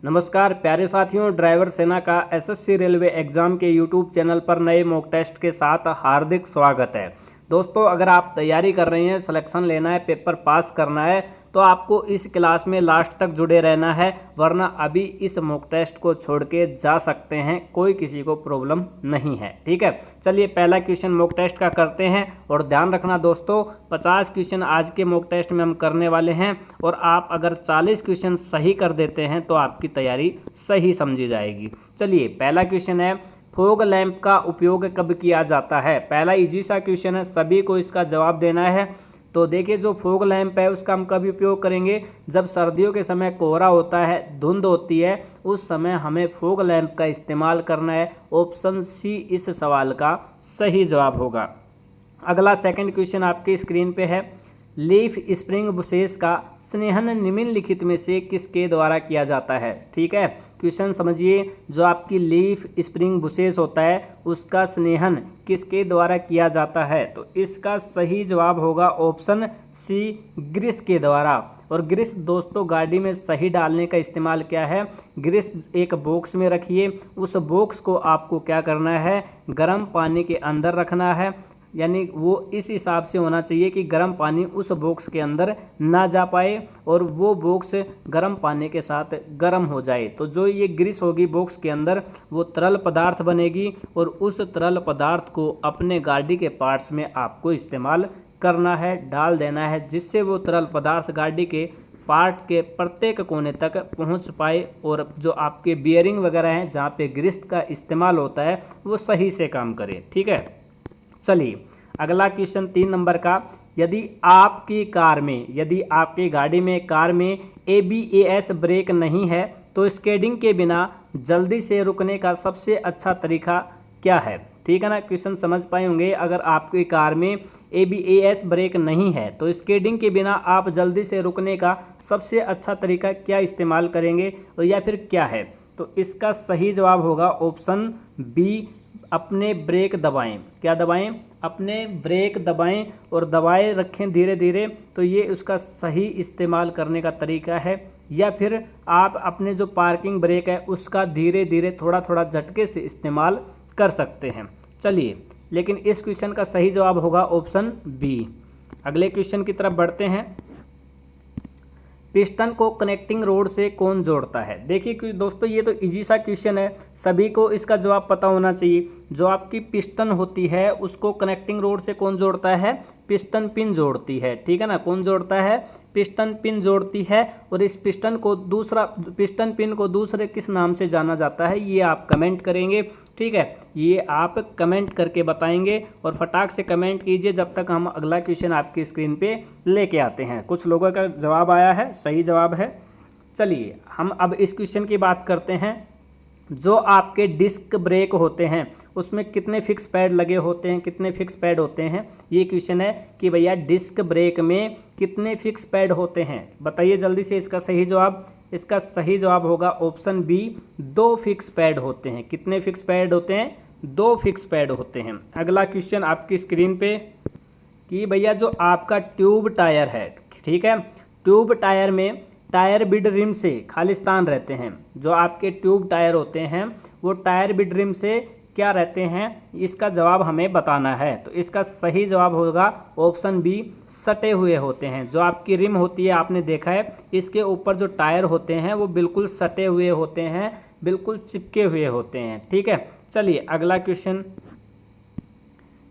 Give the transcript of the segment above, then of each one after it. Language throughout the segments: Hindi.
नमस्कार प्यारे साथियों, ड्राइवर सेना का एसएससी रेलवे एग्ज़ाम के यूट्यूब चैनल पर नए मॉक टेस्ट के साथ हार्दिक स्वागत है। दोस्तों, अगर आप तैयारी कर रहे हैं, सिलेक्शन लेना है, पेपर पास करना है, तो आपको इस क्लास में लास्ट तक जुड़े रहना है, वरना अभी इस मॉक टेस्ट को छोड़ के जा सकते हैं, कोई किसी को प्रॉब्लम नहीं है। ठीक है, चलिए पहला क्वेश्चन मॉक टेस्ट का करते हैं। और ध्यान रखना दोस्तों, 50 क्वेश्चन आज के मॉक टेस्ट में हम करने वाले हैं, और आप अगर 40 क्वेश्चन सही कर देते हैं तो आपकी तैयारी सही समझी जाएगी। चलिए पहला क्वेश्चन है, फॉग लैंप का उपयोग कब किया जाता है। पहला इजी सा क्वेश्चन है, सभी को इसका जवाब देना है। तो देखिए, जो फॉग लैंप है उसका हम कभी उपयोग करेंगे, जब सर्दियों के समय कोहरा होता है, धुंध होती है, उस समय हमें फॉग लैंप का इस्तेमाल करना है। ऑप्शन सी इस सवाल का सही जवाब होगा। अगला सेकंड क्वेश्चन आपकी स्क्रीन पे है, लीफ स्प्रिंग बुशेस का स्नेहन निम्नलिखित में से किसके द्वारा किया जाता है। ठीक है, क्वेश्चन समझिए, जो आपकी लीफ स्प्रिंग बुशेस होता है उसका स्नेहन किसके द्वारा किया जाता है। तो इसका सही जवाब होगा ऑप्शन सी, ग्रीस के द्वारा। और ग्रीस दोस्तों गाड़ी में सही डालने का इस्तेमाल क्या है, ग्रीस एक बॉक्स में रखिए, उस बॉक्स को आपको क्या करना है, गर्म पानी के अंदर रखना है, यानी वो इस हिसाब से होना चाहिए कि गर्म पानी उस बॉक्स के अंदर ना जा पाए और वो बॉक्स गर्म पानी के साथ गर्म हो जाए। तो जो ये ग्रीस होगी बॉक्स के अंदर, वो तरल पदार्थ बनेगी और उस तरल पदार्थ को अपने गाड़ी के पार्ट्स में आपको इस्तेमाल करना है, डाल देना है, जिससे वो तरल पदार्थ गाड़ी के पार्ट के प्रत्येक कोने तक पहुंच पाए और जो आपके बियरिंग वगैरह हैं जहाँ पे ग्रीस का इस्तेमाल होता है वो सही से काम करे। ठीक है, चलिए अगला क्वेश्चन 3 नंबर का, यदि आपकी गाड़ी में कार में ABS ब्रेक नहीं है तो स्केडिंग के बिना जल्दी से रुकने का सबसे अच्छा तरीका क्या है। ठीक है ना, क्वेश्चन समझ पाए होंगे। अगर आपकी कार में ABS ब्रेक नहीं है तो स्केडिंग के बिना आप जल्दी से रुकने का सबसे अच्छा तरीका क्या इस्तेमाल करेंगे और या फिर क्या है। तो इसका सही जवाब होगा ऑप्शन बी, अपने ब्रेक दबाएं। क्या दबाएं, अपने ब्रेक दबाएं और दबाए रखें धीरे धीरे, तो ये उसका सही इस्तेमाल करने का तरीका है। या फिर आप अपने जो पार्किंग ब्रेक है उसका धीरे धीरे थोड़ा थोड़ा झटके से इस्तेमाल कर सकते हैं। चलिए, लेकिन इस क्वेश्चन का सही जवाब होगा ऑप्शन बी। अगले क्वेश्चन की तरफ बढ़ते हैं, पिस्टन को कनेक्टिंग रोड से कौन जोड़ता है। देखिए कि दोस्तों, ये तो इजी सा क्वेश्चन है, सभी को इसका जवाब पता होना चाहिए। जो आपकी पिस्टन होती है उसको कनेक्टिंग रोड से कौन जोड़ता है, पिस्टन पिन जोड़ती है। ठीक है ना, कौन जोड़ता है, पिस्टन पिन जोड़ती है। और इस पिस्टन पिन को दूसरे किस नाम से जाना जाता है, ये आप कमेंट करेंगे। ठीक है, ये आप कमेंट करके बताएंगे और फटाक से कमेंट कीजिए जब तक हम अगला क्वेश्चन आपकी स्क्रीन पे लेके आते हैं। कुछ लोगों का जवाब आया है, सही जवाब है। चलिए हम अब इस क्वेश्चन की बात करते हैं, जो आपके डिस्क ब्रेक होते हैं उसमें कितने फिक्स पैड लगे होते हैं, कितने फिक्स पैड होते हैं। ये क्वेश्चन है कि भैया डिस्क ब्रेक में कितने फिक्स पैड होते हैं, बताइए जल्दी से इसका सही जवाब। इसका सही जवाब होगा ऑप्शन बी, 2 फिक्स पैड होते हैं। कितने फिक्स पैड होते हैं, 2 फिक्स पैड होते हैं। अगला क्वेश्चन आपकी स्क्रीन पे कि भैया जो आपका ट्यूब टायर है, ठीक है, ट्यूब टायर में टायर बिड रिम से खालिस्तान रहते हैं। जो आपके ट्यूब टायर होते हैं वो टायर बिड रिम से क्या रहते हैं, इसका जवाब हमें बताना है। तो इसका सही जवाब होगा ऑप्शन बी, सटे हुए होते हैं। जो आपकी रिम होती है, आपने देखा है इसके ऊपर जो टायर होते हैं वो बिल्कुल सटे हुए होते हैं, बिल्कुल चिपके हुए होते हैं। ठीक है, चलिए अगला क्वेश्चन,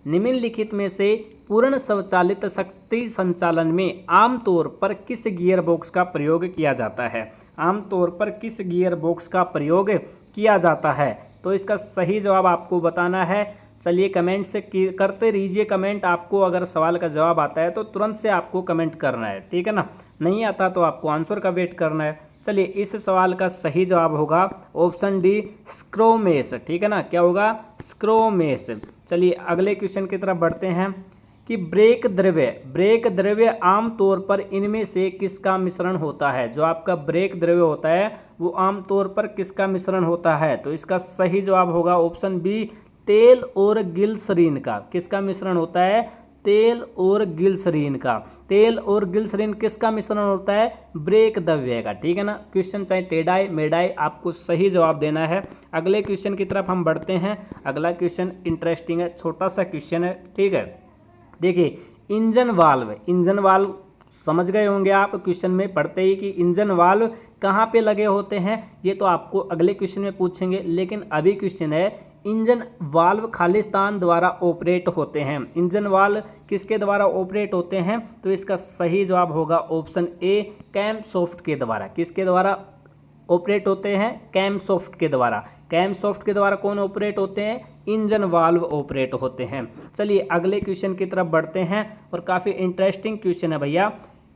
निम्नलिखित में से पूर्ण स्वचालित शक्ति संचालन में आमतौर पर किस गियर बॉक्स का प्रयोग किया जाता है। आमतौर पर किस गियर बॉक्स का प्रयोग किया जाता है, तो इसका सही जवाब आपको बताना है। चलिए कमेंट से करते रहिए कमेंट, आपको अगर सवाल का जवाब आता है तो तुरंत से आपको कमेंट करना है। ठीक है ना, नहीं आता तो आपको आंसर का वेट करना है। चलिए, इस सवाल का सही जवाब होगा ऑप्शन डी, स्क्रोमेस। ठीक है ना, क्या होगा, स्क्रोमेस। चलिए अगले क्वेश्चन की तरफ बढ़ते हैं कि ब्रेक द्रव्य आमतौर पर इनमें से किसका मिश्रण होता है। जो आपका ब्रेक द्रव्य होता है वो आमतौर पर किसका मिश्रण होता है। तो इसका सही जवाब होगा ऑप्शन बी, तेल और ग्लिसरीन का। किसका मिश्रण होता है, तेल और ग्लिसरीन का। तेल और ग्लिसरीन किसका मिश्रण होता है? ब्रेक द्रव्य का। ठीक है ना। क्वेश्चन चाहे टेढ़ा है मेढ़ा है, आपको सही जवाब देना है। अगले क्वेश्चन की तरफ हम बढ़ते हैं। अगला क्वेश्चन इंटरेस्टिंग है, छोटा सा क्वेश्चन है। ठीक है, देखिए इंजन वाल्व। इंजन वाल्व समझ गए होंगे आप क्वेश्चन में पढ़ते ही कि इंजन वाल्व कहाँ पे लगे होते हैं, ये तो आपको अगले क्वेश्चन में पूछेंगे। लेकिन अभी क्वेश्चन है इंजन वाल्व खालिस्तान द्वारा ऑपरेट होते हैं। इंजन वाल्व किसके द्वारा ऑपरेट होते हैं? तो इसका सही जवाब होगा ऑप्शन ए, कैमसॉफ्ट के द्वारा। किसके द्वारा ऑपरेट होते हैं? कैमसॉफ्ट के द्वारा। कैमसॉफ्ट के द्वारा कौन ऑपरेट होते हैं? इंजन वाल्व ऑपरेट होते हैं। चलिए अगले क्वेश्चन की तरफ बढ़ते हैं और काफ़ी इंटरेस्टिंग क्वेश्चन है भैया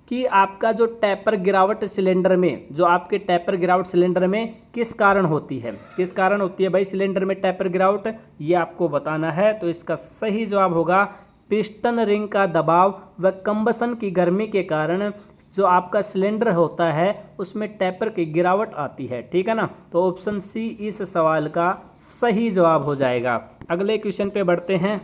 कि आपका जो टैपर गिरावट सिलेंडर में, जो आपके टैपर गिरावट सिलेंडर में किस कारण होती है? किस कारण होती है भाई सिलेंडर में टैपर गिरावट, ये आपको बताना है। तो इसका सही जवाब होगा पिस्टन रिंग का दबाव व कंबसन की गर्मी के कारण जो आपका सिलेंडर होता है उसमें टैपर की गिरावट आती है। ठीक है ना। तो ऑप्शन सी इस सवाल का सही जवाब हो जाएगा। अगले क्वेश्चन पे बढ़ते हैं।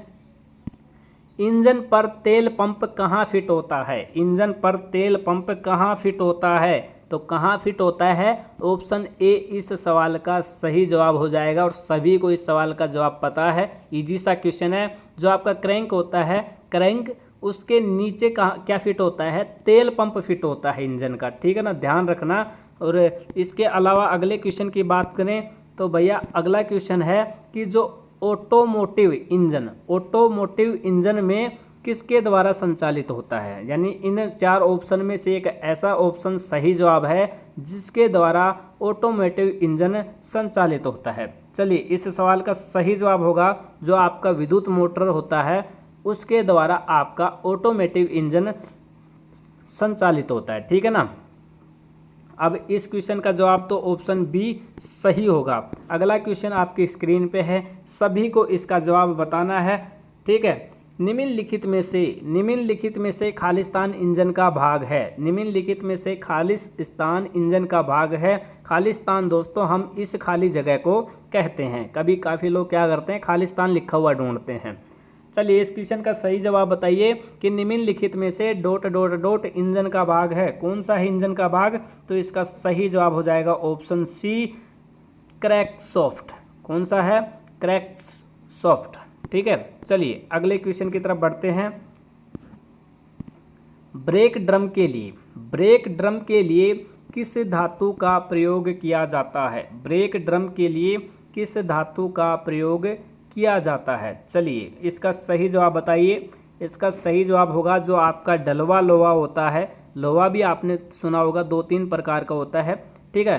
इंजन पर तेल पंप कहाँ फिट होता है? इंजन पर तेल पंप कहाँ फिट होता है? तो कहाँ फिट होता है? ऑप्शन ए इस सवाल का सही जवाब हो जाएगा। और सभी को इस सवाल का जवाब पता है, इजी सा क्वेश्चन है। जो आपका क्रैंक होता है, क्रैंक उसके नीचे कहाँ क्या फिट होता है? तेल पंप फिट होता है इंजन का। ठीक है ना, ध्यान रखना। और इसके अलावा अगले क्वेश्चन की बात करें तो भैया अगला क्वेश्चन है कि जो ऑटोमोटिव इंजन में किसके द्वारा संचालित होता है? यानी इन चार ऑप्शन में से एक ऐसा ऑप्शन सही जवाब है जिसके द्वारा ऑटोमोटिव इंजन संचालित होता है। चलिए इस सवाल का सही जवाब होगा जो आपका विद्युत मोटर होता है उसके द्वारा आपका ऑटोमोटिव इंजन संचालित होता है। ठीक है ना। अब इस क्वेश्चन का जवाब तो ऑप्शन बी सही होगा। अगला क्वेश्चन आपकी स्क्रीन पे है, सभी को इसका जवाब बताना है। ठीक है, निम्नलिखित में से खालिस्तान इंजन का भाग है। निम्नलिखित में से खालिस्तान इंजन का भाग है। खालिस्तान दोस्तों हम इस खाली जगह को कहते हैं। कभी काफ़ी लोग क्या करते हैं, खालिस्तान लिखा हुआ ढूंढते हैं। चलिए इस क्वेश्चन का सही जवाब बताइए कि निम्नलिखित में से ... इंजन का भाग है। कौन सा है इंजन का भाग? तो इसका सही जवाब हो जाएगा ऑप्शन सी, क्रैंकशाफ्ट। कौन सा है? क्रैंकशाफ्ट। ठीक है, चलिए अगले क्वेश्चन की तरफ बढ़ते हैं। ब्रेक ड्रम के लिए किस धातु का प्रयोग किया जाता है? ब्रेक ड्रम के लिए किस धातु का प्रयोग किया जाता है? चलिए इसका सही जवाब बताइए। इसका सही जवाब होगा जो आपका डलवा लोहा होता है। लोहा भी आपने सुना होगा 2-3 प्रकार का होता है। ठीक है,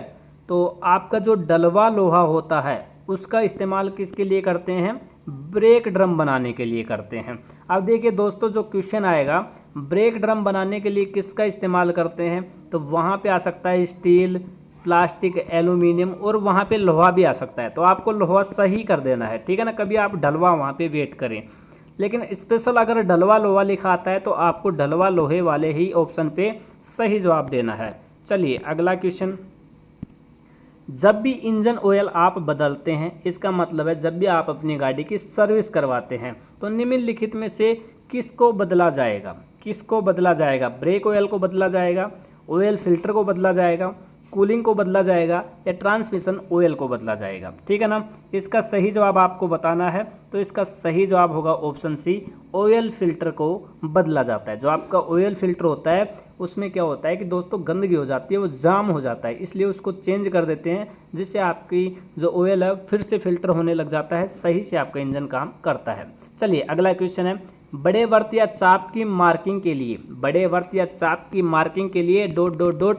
तो आपका जो डलवा लोहा होता है उसका इस्तेमाल किसके लिए करते हैं? ब्रेक ड्रम बनाने के लिए करते हैं। अब देखिए दोस्तों जो क्वेश्चन आएगा ब्रेक ड्रम बनाने के लिए किसका इस्तेमाल करते हैं, तो वहाँ पे आ सकता है स्टील, प्लास्टिक, एल्यूमिनियम और वहाँ पे लोहा भी आ सकता है। तो आपको लोहा सही कर देना है। ठीक है ना, कभी आप डलवा वहाँ पे वेट करें। लेकिन स्पेशल अगर डलवा लोहा लिखा आता है तो आपको डलवा लोहे वाले ही ऑप्शन पे सही जवाब देना है। चलिए अगला क्वेश्चन। जब भी इंजन ऑयल आप बदलते हैं, इसका मतलब है जब भी आप अपनी गाड़ी की सर्विस करवाते हैं, तो निम्नलिखित में से किसको बदला जाएगा? किसको बदला जाएगा? ब्रेक ऑयल को बदला जाएगा, ऑयल फिल्टर को बदला जाएगा, कूलिंग को बदला जाएगा या ट्रांसमिशन ऑयल को बदला जाएगा? ठीक है ना, इसका सही जवाब आपको बताना है। तो इसका सही जवाब होगा ऑप्शन सी, ऑयल फिल्टर को बदला जाता है। जो आपका ऑयल फिल्टर होता है उसमें क्या होता है कि दोस्तों गंदगी हो जाती है, वो जाम हो जाता है, इसलिए उसको चेंज कर देते हैं जिससे आपकी जो ऑयल है फिर से फिल्टर होने लग जाता है, सही से आपका इंजन काम करता है। चलिए अगला क्वेश्चन है, बड़े वर्त या चाप की मार्किंग के लिए ...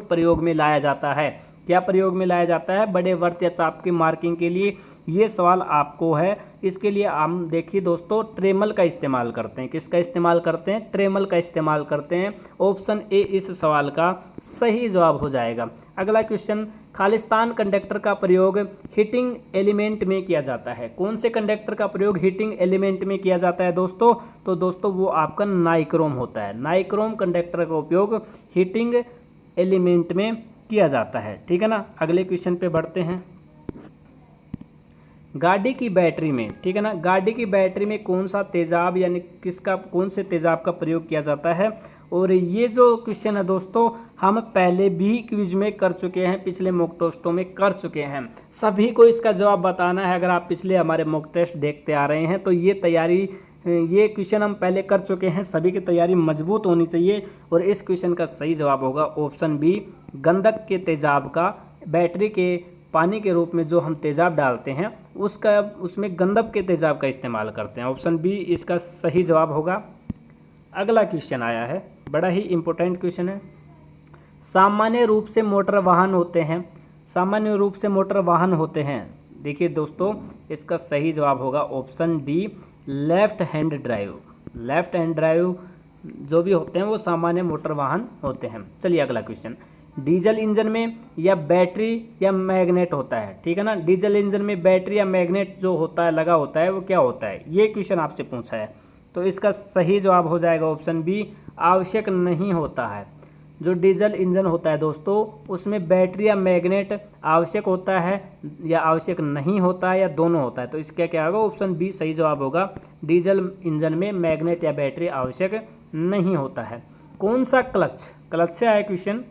प्रयोग में लाया जाता है। क्या प्रयोग में लाया जाता है बड़े वर्त या चाप की मार्किंग के लिए? ये सवाल आपको है। इसके लिए हम देखिए दोस्तों ट्रेमल का इस्तेमाल करते हैं। किसका इस्तेमाल करते हैं? ट्रेमल का इस्तेमाल करते हैं। ऑप्शन ए इस सवाल का सही जवाब हो जाएगा। अगला क्वेश्चन, खालिस्तान कंडक्टर का प्रयोग हीटिंग एलिमेंट में किया जाता है। कौन से कंडक्टर का प्रयोग हीटिंग एलिमेंट में किया जाता है दोस्तों? तो दोस्तों वो आपका नाइक्रोम होता है। नाइक्रोम कंडक्टर का उपयोग हीटिंग एलिमेंट में किया जाता है। ठीक है ना, अगले क्वेश्चन पे बढ़ते हैं। गाड़ी की बैटरी में, ठीक है ना, गाड़ी की बैटरी में कौन सा तेजाब यानी कौन से तेजाब का प्रयोग किया जाता है। और ये जो क्वेश्चन है दोस्तों हम पहले भी क्विज में कर चुके हैं, पिछले मॉक टेस्टों में कर चुके हैं। सभी को इसका जवाब बताना है। अगर आप पिछले हमारे मॉक टेस्ट देखते आ रहे हैं तो ये क्वेश्चन हम पहले कर चुके हैं। सभी की तैयारी मजबूत होनी चाहिए। और इस क्वेश्चन का सही जवाब होगा ऑप्शन बी, गंधक के तेजाब का, बैटरी के पानी के रूप में जो हम तेजाब डालते हैं उसमें गंधक के तेजाब का इस्तेमाल करते हैं। ऑप्शन बी इसका सही जवाब होगा। अगला क्वेश्चन आया है, बड़ा ही इम्पोर्टेंट क्वेश्चन है। सामान्य रूप से मोटर वाहन होते हैं। देखिए दोस्तों इसका सही जवाब होगा option D, left hand drive जो भी होते हैं वो सामान्य मोटर वाहन होते हैं। चलिए अगला क्वेश्चन, डीजल इंजन में या बैटरी या मैग्नेट होता है, ठीक है ना, डीजल इंजन में बैटरी या मैग्नेट जो होता है लगा होता है वो क्या होता है, ये क्वेश्चन आपसे पूछा है। तो इसका सही जवाब हो जाएगा ऑप्शन बी, आवश्यक नहीं होता है। जो डीजल इंजन होता है दोस्तों उसमें बैटरी या मैग्नेट आवश्यक होता है या आवश्यक नहीं होता है या दोनों होता है। तो इसका क्या होगा, ऑप्शन बी सही जवाब होगा। डीजल इंजन में मैग्नेट या बैटरी आवश्यक नहीं होता है। कौन सा क्लच से आया क्वेश्चन,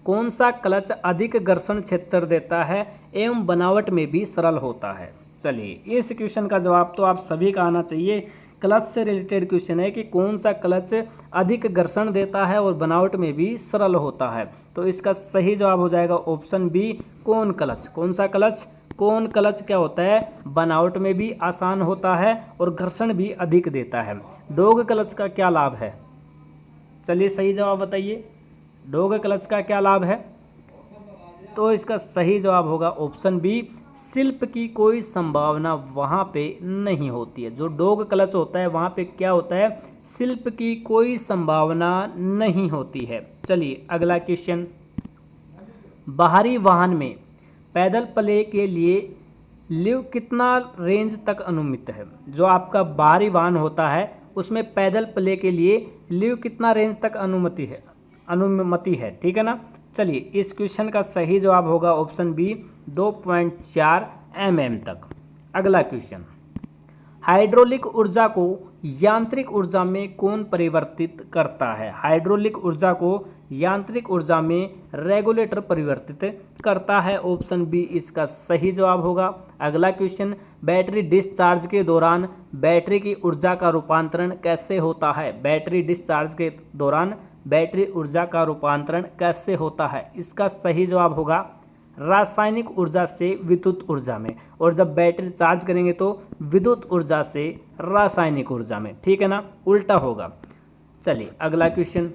कौन सा क्लच अधिक घर्षण क्षेत्र देता है एवं बनावट में भी सरल होता है। चलिए इस क्वेश्चन का जवाब तो आप सभी का आना चाहिए। क्लच से रिलेटेड क्वेश्चन है कि कौन सा क्लच अधिक घर्षण देता है और बनावट में भी सरल होता है। तो इसका सही जवाब हो जाएगा ऑप्शन बी, कौन क्लच। कौन सा क्लच, कौन क्लच क्या होता है, बनावट में भी आसान होता है और घर्षण भी अधिक देता है। डॉग क्लच का क्या लाभ है, चलिए सही जवाब बताइए, डॉग क्लच का क्या लाभ है। तो इसका सही जवाब होगा ऑप्शन बी, शिल्प की कोई संभावना वहाँ पे नहीं होती है। जो डॉग क्लच होता है वहाँ पे क्या होता है, शिल्प की कोई संभावना नहीं होती है। चलिए अगला क्वेश्चन, बाहरी वाहन में पैदल प्ले के लिए लिव कितना रेंज तक अनुमति है। जो आपका बाहरी वाहन होता है उसमें पैदल प्ले के लिए लिव कितना रेंज तक अनुमति है, ठीक है ना। चलिए इस क्वेश्चन का सही जवाब होगा ऑप्शन बी, 2.4 mm तक। अगला क्वेश्चन, हाइड्रोलिक ऊर्जा को यांत्रिक ऊर्जा में कौन परिवर्तित करता है। हाइड्रोलिक ऊर्जा को यांत्रिक ऊर्जा में रेगुलेटर परिवर्तित करता है। ऑप्शन बी इसका सही जवाब होगा। अगला क्वेश्चन, बैटरी डिस्चार्ज के दौरान बैटरी की ऊर्जा का रूपांतरण कैसे होता है। बैटरी डिस्चार्ज के दौरान बैटरी ऊर्जा का रूपांतरण कैसे होता है। इसका सही जवाब होगा रासायनिक ऊर्जा से विद्युत ऊर्जा में। और जब बैटरी चार्ज करेंगे तो विद्युत ऊर्जा से रासायनिक ऊर्जा में, ठीक है ना, उल्टा होगा। चलिए अगला क्वेश्चन,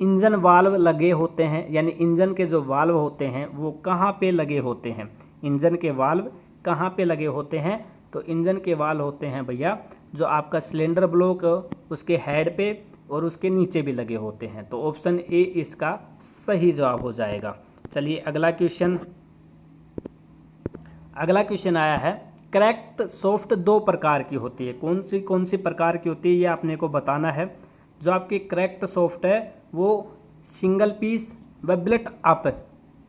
इंजन वाल्व लगे होते हैं यानी इंजन के जो वाल्व होते हैं वो कहाँ पे लगे होते हैं। इंजन के वाल्व कहाँ पे लगे होते हैं। तो इंजन के वाल्व होते हैं भैया जो आपका सिलेंडर ब्लॉक उसके हेड पे और उसके नीचे भी लगे होते हैं। तो ऑप्शन ए इसका सही जवाब हो जाएगा। चलिए अगला क्वेश्चन आया है, क्रैक्ड सॉफ्ट दो प्रकार की होती है। कौन सी प्रकार की होती है ये आपने को बताना है। जो आपकी क्रैक्ड सॉफ्ट है वो सिंगल पीस व बिल्ट अप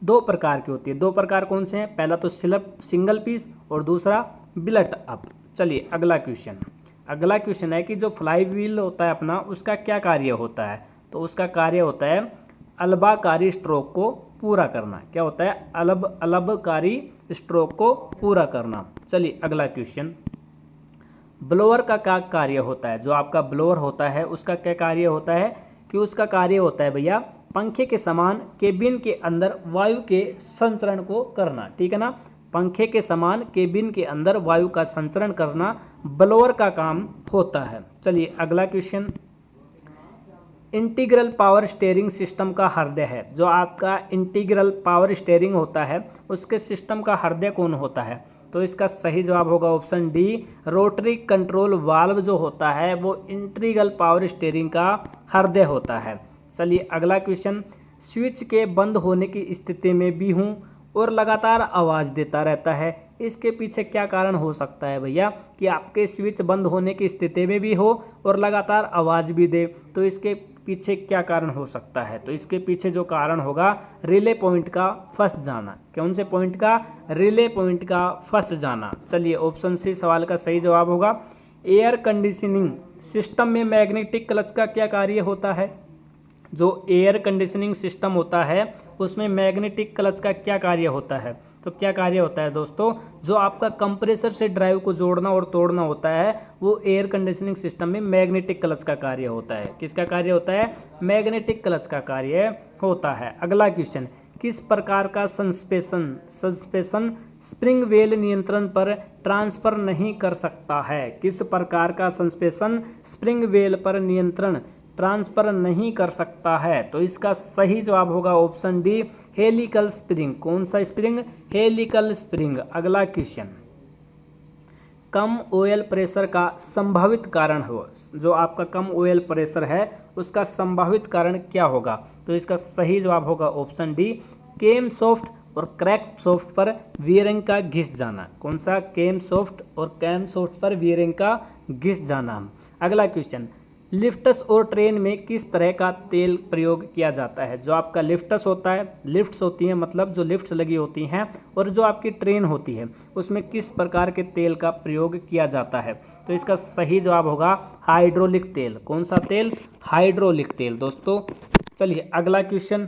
दो प्रकार की होती है। दो प्रकार कौन से हैं, पहला तो सिंगल पीस और दूसरा बिल्ट अप। चलिए अगला क्वेश्चन है कि जो फ्लाई व्हील होता है अपना उसका क्या कार्य होता है। तो उसका कार्य होता है अलबाकारी स्ट्रोक को पूरा करना। क्या होता है, अलबकारी स्ट्रोक को पूरा करना। चलिए अगला क्वेश्चन, ब्लोअर का क्या कार्य होता है। जो आपका ब्लोअर होता है उसका क्या कार्य होता है कि उसका कार्य होता है भैया पंखे के समान केबिन के अंदर वायु के संचरण को करना, ठीक है ना। पंखे के समान केबिन के अंदर वायु का संचरण करना ब्लोअर का काम होता है। चलिए अगला question, integral power steering system का हृदय है। जो आपका इंटीग्रल पावर स्टीयरिंग होता है उसके सिस्टम का हृदय कौन होता है। तो इसका सही जवाब होगा option D, rotary control valve जो होता है वो इंटीग्रल पावर स्टीयरिंग का हृदय होता है। चलिए अगला क्वेश्चन, स्विच के बंद होने की स्थिति में भी हूँ और लगातार आवाज़ देता रहता है। इसके पीछे क्या कारण हो सकता है भैया कि आपके स्विच बंद होने की स्थिति में भी हो और लगातार आवाज़ भी दे। तो इसके पीछे क्या कारण हो सकता है? तो इसके पीछे जो कारण होगा रिले पॉइंट का फंस जाना। कौन से पॉइंट का? रिले पॉइंट का फंस जाना। चलिए ऑप्शन सी सवाल का सही जवाब होगा। एयर कंडीशनिंग सिस्टम में मैग्नेटिक क्लच का क्या कार्य होता है? जो एयर कंडीशनिंग सिस्टम होता है उसमें मैग्नेटिक क्लच का क्या कार्य होता है? तो क्या कार्य होता है दोस्तों? जो आपका कंप्रेसर से ड्राइव को जोड़ना और तोड़ना होता है वो एयर कंडीशनिंग सिस्टम में मैग्नेटिक क्लच का कार्य होता है। किसका कार्य होता है? मैग्नेटिक क्लच का कार्य होता है। अगला क्वेश्चन, किस प्रकार का सस्पेंशन स्प्रिंग व्हील नियंत्रण पर ट्रांसफर नहीं कर सकता है? किस प्रकार का सस्पेंशन स्प्रिंग व्हील पर नियंत्रण ट्रांसफर नहीं कर सकता है? तो इसका सही जवाब होगा ऑप्शन डी, हेलिकल स्प्रिंग। कौन सा स्प्रिंग? Helical spring. अगला क्वेश्चन, कम ऑयल प्रेशर का संभावित कारण हो, जो आपका कम ऑयल प्रेशर है उसका संभावित कारण क्या होगा? तो इसका सही जवाब होगा ऑप्शन डी, केम सॉफ्ट और क्रैक सॉफ्ट पर वीयरिंग का घिस जाना। कौन सा? केम सॉफ्ट और कैम सॉफ्ट पर वीयरिंग का घिस जाना। अगला क्वेश्चन, लिफ्ट्स और ट्रेन में किस तरह का तेल प्रयोग किया जाता है? जो आपका लिफ्ट्स होता है, लिफ्ट्स होती हैं मतलब जो लिफ्ट्स लगी होती हैं, और जो आपकी ट्रेन होती है उसमें किस प्रकार के तेल का प्रयोग किया जाता है? तो इसका सही जवाब होगा हाइड्रोलिक तेल। कौन सा तेल? हाइड्रोलिक तेल दोस्तों। चलिए अगला क्वेश्चन,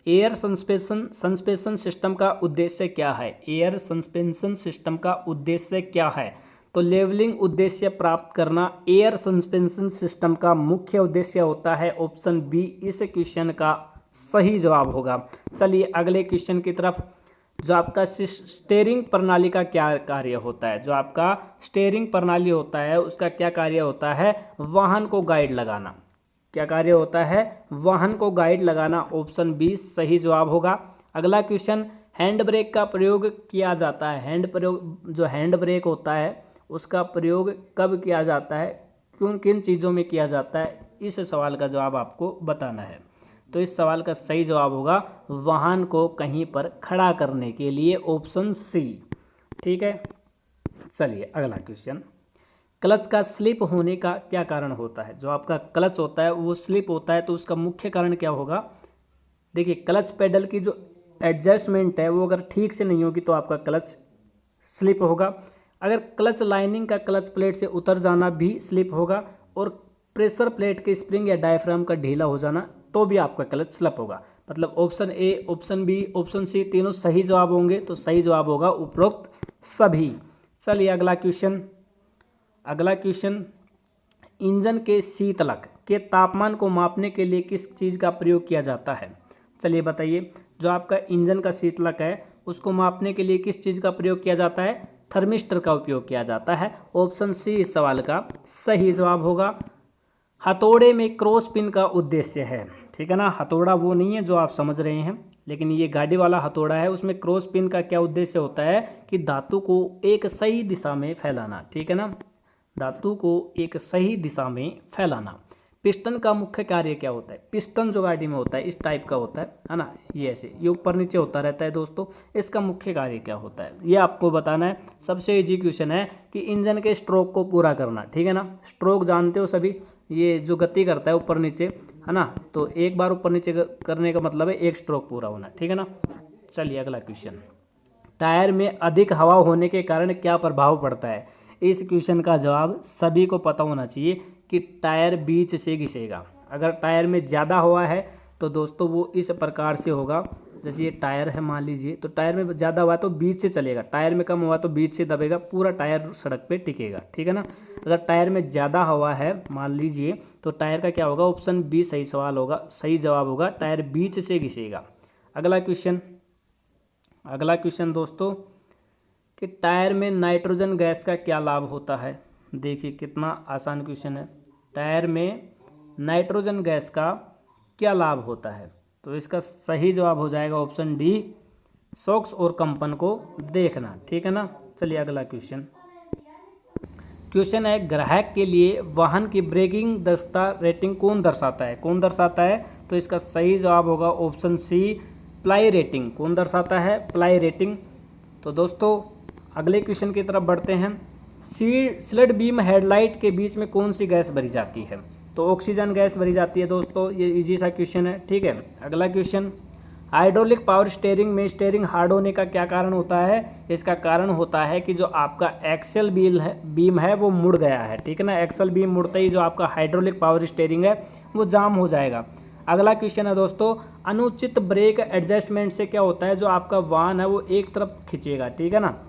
एयर सस्पेंशन सिस्टम का उद्देश्य क्या है? एयर सस्पेंशन सिस्टम का उद्देश्य क्या है? तो लेवलिंग उद्देश्य प्राप्त करना एयर सस्पेंशन सिस्टम का मुख्य उद्देश्य होता है। ऑप्शन बी इस क्वेश्चन का सही जवाब होगा। चलिए अगले क्वेश्चन की तरफ, जो आपका स्टीयरिंग प्रणाली का क्या कार्य होता है? जो आपका स्टीयरिंग प्रणाली होता है उसका क्या कार्य होता है? वाहन को गाइड लगाना। क्या कार्य होता है? वाहन को गाइड लगाना। ऑप्शन बी सही जवाब होगा। अगला क्वेश्चन, हैंड ब्रेक का प्रयोग किया जाता है। जो हैंड ब्रेक होता है उसका प्रयोग कब किया जाता है, किन चीज़ों में किया जाता है? इस सवाल का जवाब आपको बताना है। तो इस सवाल का सही जवाब होगा वाहन को कहीं पर खड़ा करने के लिए, ऑप्शन सी। ठीक है, चलिए अगला क्वेश्चन, क्लच का स्लिप होने का क्या कारण होता है? जो आपका क्लच होता है वो स्लिप होता है तो उसका मुख्य कारण क्या होगा? देखिए क्लच पेडल की जो एडजस्टमेंट है वो अगर ठीक से नहीं होगी तो आपका क्लच स्लिप होगा। अगर क्लच लाइनिंग का क्लच प्लेट से उतर जाना भी स्लिप होगा, और प्रेशर प्लेट के स्प्रिंग या डायफ्राम का ढीला हो जाना तो भी आपका क्लच स्लिप होगा। मतलब option A, option B, option C तीनों सही जवाब होंगे। तो सही जवाब होगा उपरोक्त सभी। चलिए अगला क्वेश्चन, इंजन के शीतलक के तापमान को मापने के लिए किस चीज़ का प्रयोग किया जाता है? चलिए बताइए, जो आपका इंजन का शीतलक है उसको मापने के लिए किस चीज़ का प्रयोग किया जाता है? थर्मिस्टर का उपयोग किया जाता है। ऑप्शन सी इस सवाल का सही जवाब होगा। हथौड़े में क्रॉस पिन का उद्देश्य है, ठीक है ना, हथौड़ा वो नहीं है जो आप समझ रहे हैं, लेकिन ये गाड़ी वाला हथौड़ा है। उसमें क्रॉस पिन का क्या उद्देश्य होता है कि धातु को एक सही दिशा में फैलाना, ठीक है ना, धातु को एक सही दिशा में फैलाना। पिस्टन का मुख्य कार्य क्या होता है? पिस्टन जो गाड़ी में होता है इस टाइप का होता है ना, ये ऐसे ये ऊपर नीचे होता रहता है दोस्तों। इसका मुख्य कार्य क्या होता है ये आपको बताना है। सबसे इजी क्वेश्चन है कि इंजन के स्ट्रोक को पूरा करना, ठीक है ना। स्ट्रोक जानते हो सभी, ये जो गति करता है ऊपर नीचे, है ना, तो एक बार ऊपर नीचे करने का मतलब है एक स्ट्रोक पूरा होना, ठीक है ना। चलिए अगला क्वेश्चन, टायर में अधिक हवा होने के कारण क्या प्रभाव पड़ता है? इस क्वेश्चन का जवाब सभी को पता होना चाहिए कि टायर बीच से घिसेगा। अगर टायर में ज़्यादा हवा है तो दोस्तों वो इस प्रकार से होगा, जैसे ये टायर है मान लीजिए, तो टायर में ज़्यादा हुआ तो बीच से चलेगा, टायर में कम हुआ तो बीच से दबेगा, पूरा टायर सड़क पे टिकेगा, ठीक है ना। अगर टायर में ज़्यादा हवा है मान लीजिए तो टायर का क्या होगा? ऑप्शन बी सही सवाल होगा, सही जवाब होगा, टायर बीच से घिसेगा। अगला क्वेश्चन दोस्तों कि टायर में नाइट्रोजन गैस का क्या लाभ होता है? देखिए कितना आसान क्वेश्चन है। टायर में नाइट्रोजन गैस का क्या लाभ होता है? तो इसका सही जवाब हो जाएगा ऑप्शन डी, शॉक्स और कंपन को देखना, ठीक है ना। चलिए अगला क्वेश्चन है, ग्राहक के लिए वाहन की ब्रेकिंग दस्ता रेटिंग कौन दर्शाता है? तो इसका सही जवाब होगा ऑप्शन सी, प्लाई रेटिंग। कौन दर्शाता है? Ply rating. तो दोस्तों अगले क्वेश्चन की तरफ बढ़ते हैं। स्लिट बीम हेडलाइट के बीच में कौन सी गैस भरी जाती है? तो ऑक्सीजन गैस भरी जाती है दोस्तों। ये इजी सा क्वेश्चन है, ठीक है। अगला क्वेश्चन, हाइड्रोलिक पावर स्टीयरिंग में स्टीयरिंग हार्ड होने का क्या कारण होता है? इसका कारण होता है कि जो आपका एक्सल बीम है वो मुड़ गया है, ठीक है ना। एक्सल बीम मुड़ते ही जो आपका हाइड्रोलिक पावर स्टीयरिंग है वो जाम हो जाएगा। अगला क्वेश्चन है दोस्तों, अनुचित ब्रेक एडजस्टमेंट से क्या होता है? जो आपका वाहन है वो एक तरफ खींचेगा, ठीक है ना।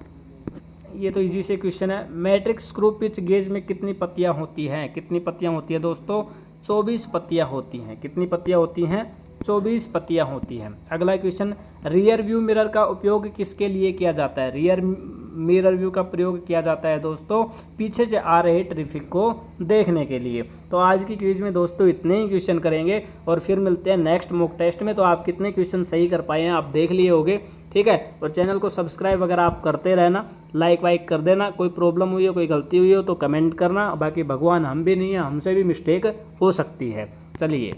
ये तो इजी से क्वेश्चन है। मैट्रिक स्क्रू पिच गेज में कितनी पत्तियां होती हैं? कितनी पत्तियां होती है दोस्तों? 24 पत्तियां होती हैं। कितनी पत्तियां होती हैं? 24 पत्तियां होती हैं। अगला क्वेश्चन, रियर व्यू मिरर का उपयोग किसके लिए किया जाता है? रियर मिरर व्यू का प्रयोग किया जाता है दोस्तों पीछे से आ रहे ट्रैफिक को देखने के लिए। तो आज की क्विज में दोस्तों इतने ही क्वेश्चन करेंगे और फिर मिलते हैं नेक्स्ट मॉक टेस्ट में। तो आप कितने क्वेश्चन सही कर पाए हैं आप देख लिए होंगे, ठीक है। और चैनल को सब्सक्राइब अगर आप करते रहना, लाइक वाइक कर देना। कोई प्रॉब्लम हुई हो, कोई गलती हुई हो तो कमेंट करना। बाकी भगवान हम भी नहीं है, हमसे भी मिस्टेक हो सकती है। चलिए।